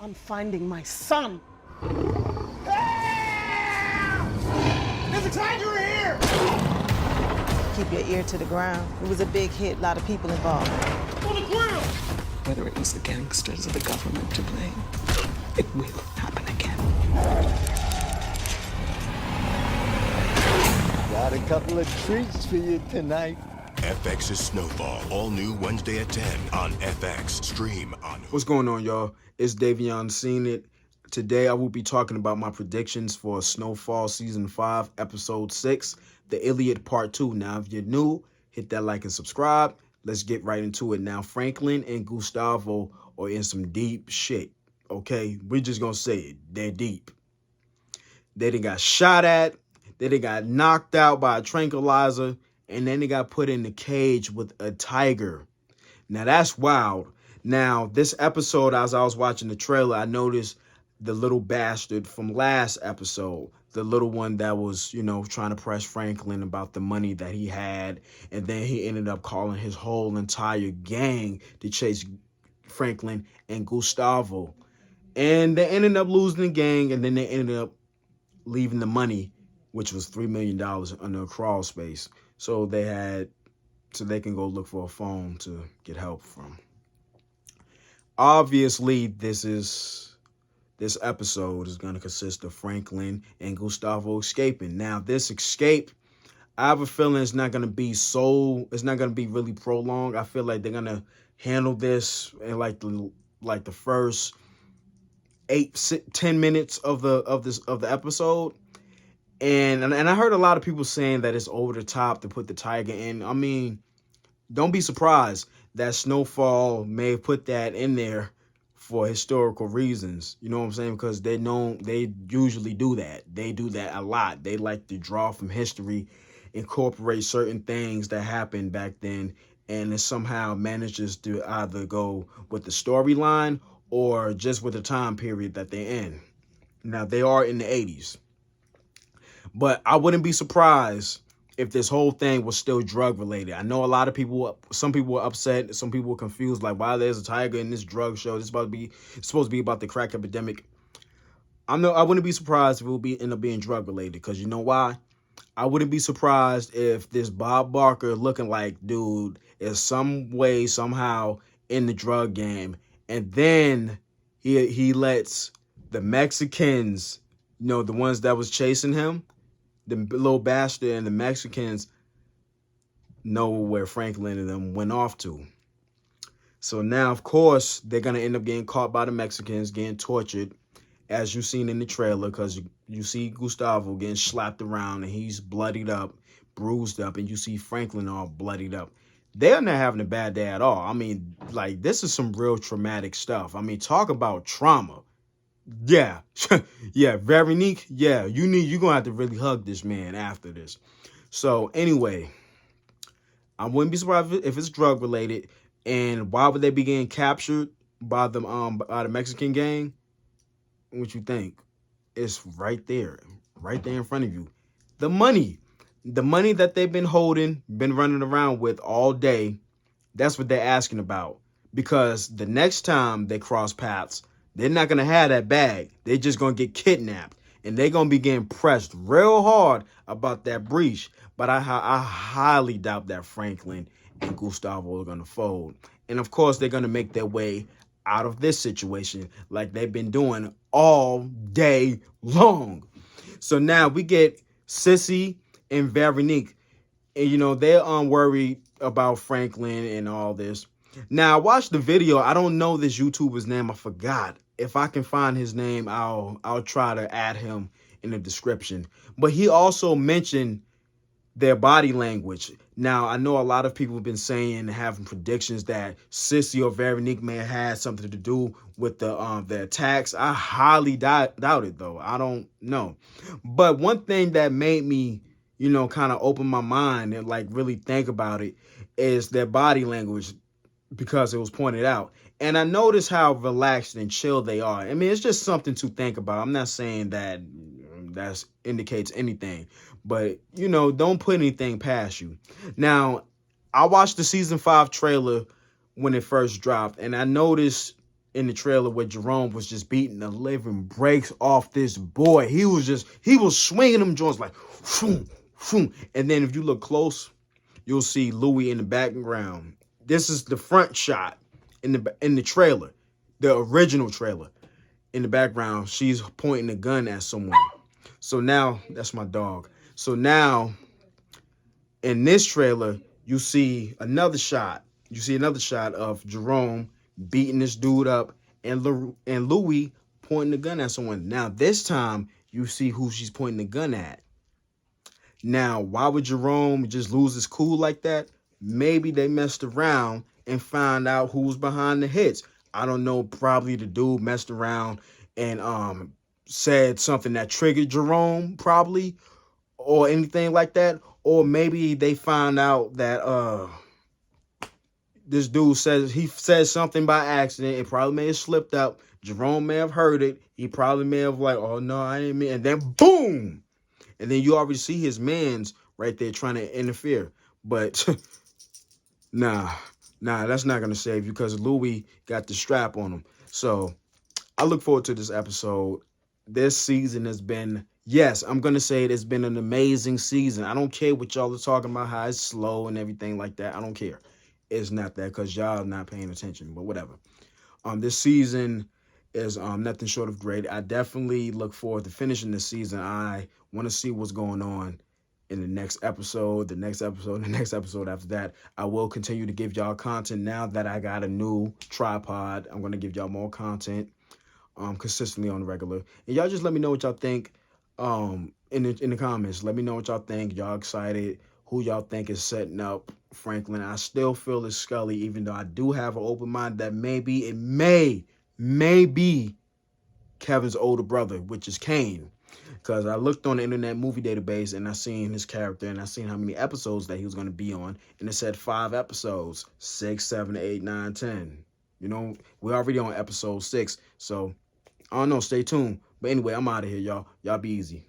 on finding my son. There's a tiger here! Keep your ear to the ground. It was a big hit, a lot of people involved. On the ground! Whether it was the gangsters or the government to blame, it will happen again. Got a couple of treats for you tonight. FX's Snowfall, all new Wednesday at 10 on FX. Stream on. What's going on, y'all? It's Davion Seen It. Today I will be talking about my predictions for Snowfall Season 5, Episode 6, The Iliad Part 2. Now, if you're new, hit that like and subscribe. Let's get right into it. Now, Franklin and Gustavo are in some deep shit, okay? We're just gonna say it. They're deep. They done got shot at. They done got knocked out by a tranquilizer. And then they got put in the cage with a tiger. Now, that's wild. Now, this episode, as I was watching the trailer, I noticed the little bastard from last episode. The little one that was, trying to press Franklin about the money that he had. And then he ended up calling his whole entire gang to chase Franklin and Gustavo. And they ended up losing the gang. And then they ended up leaving the money, which was $3 million under a crawl space. So they can go look for a phone to get help from. Obviously, this episode is going to consist of Franklin and Gustavo escaping. Now, this escape, I have a feeling it's not going to be really prolonged. I feel like they're going to handle this in like the first 8-10 minutes of the episode. And I heard a lot of people saying that it's over the top to put the tiger in. I mean, don't be surprised that Snowfall may have put that in there for historical reasons. You know what I'm saying? Because they usually do that. They do that a lot. They like to draw from history, incorporate certain things that happened back then, and it somehow manages to either go with the storyline or just with the time period that they're in. Now, they are in the 80s. But I wouldn't be surprised if this whole thing was still drug related. I know a lot of people, some people were upset, some people were confused, like, why there's a tiger in this drug show? It's supposed to be about the crack epidemic. I wouldn't be surprised if it would end up being drug related, because you know why? I wouldn't be surprised if this Bob Barker looking like dude is some way, somehow in the drug game, and then he lets the Mexicans, the ones that was chasing him, the little bastard and the Mexicans, know where Franklin and them went off to. So now, of course, they're going to end up getting caught by the Mexicans, getting tortured, as you've seen in the trailer, because you see Gustavo getting slapped around and he's bloodied up, bruised up, and you see Franklin all bloodied up. They're not having a bad day at all. I mean, like, this is some real traumatic stuff. I mean, talk about trauma. Yeah, yeah, Veronique, yeah, you're going to have to really hug this man after this. So anyway, I wouldn't be surprised if it's drug related. And why would they be getting captured by the Mexican gang? What you think? It's right there in front of you. The money that they've been running around with all day, that's what they're asking about. Because the next time they cross paths, they're not going to have that bag. They're just going to get kidnapped. And they're going to be getting pressed real hard about that breach. But I highly doubt that Franklin and Gustavo are going to fold. And, of course, they're going to make their way out of this situation like they've been doing all day long. So now we get Sissy and Veronique. And, they're worried about Franklin and all this. Now, I watched the video. I don't know this YouTuber's name. I forgot. If I can find his name, I'll try to add him in the description. But he also mentioned their body language. Now, I know a lot of people have been saying, having predictions that Sissy or Veronique may have had something to do with the attacks. I highly doubt it, though. I don't know. But one thing that made me, kind of open my mind and like really think about it is their body language, because it was pointed out. And I noticed how relaxed and chill they are. I mean, it's just something to think about. I'm not saying that indicates anything, but, don't put anything past you. Now, I watched the season 5 trailer when it first dropped, and I noticed in the trailer where Jerome was just beating the living breaks off this boy. He was swinging them joints like, phoom, phoom. And then if you look close, you'll see Louis in the background. This is the front shot in the trailer, the original trailer. In the background, she's pointing a gun at someone. So now, that's my dog. So now, in this trailer, you see another shot. You see another shot of Jerome beating this dude up and Louis pointing the gun at someone. Now, this time, you see who she's pointing the gun at. Now, why would Jerome just lose his cool like that? Maybe they messed around and found out who was behind the hits. I don't know, probably the dude messed around and said something that triggered Jerome, probably, or anything like that. Or maybe they found out that this dude said something by accident. It probably may have slipped up. Jerome may have heard it. He probably may have like, oh no, I didn't mean. And then boom, and then you already see his mans right there trying to interfere. But nah, that's not gonna save you because Louis got the strap on him. So I look forward to this episode. This season has been, yes, I'm going to say it has been an amazing season. I don't care what y'all are talking about, how it's slow and everything like that. I don't care. It's not that because y'all are not paying attention, but whatever. This season is nothing short of great. I definitely look forward to finishing this season. I want to see what's going on in the next episode, the next episode after that. I will continue to give y'all content now that I got a new tripod. I'm going to give y'all more content consistently on the regular. And y'all just let me know what y'all think in the comments. Let me know what y'all think. Y'all excited? Who y'all think is setting up Franklin? I still feel it's Scully, even though I do have an open mind that maybe it may be Kevin's older brother, which is Kane. Because I looked on the Internet Movie Database and I seen his character and I seen how many episodes that he was going to be on. And it said 5 episodes, 6, 7, 8, 9, 10. You know, we're already on episode 6. So, I don't know. Stay tuned. But anyway, I'm out of here, y'all. Y'all be easy.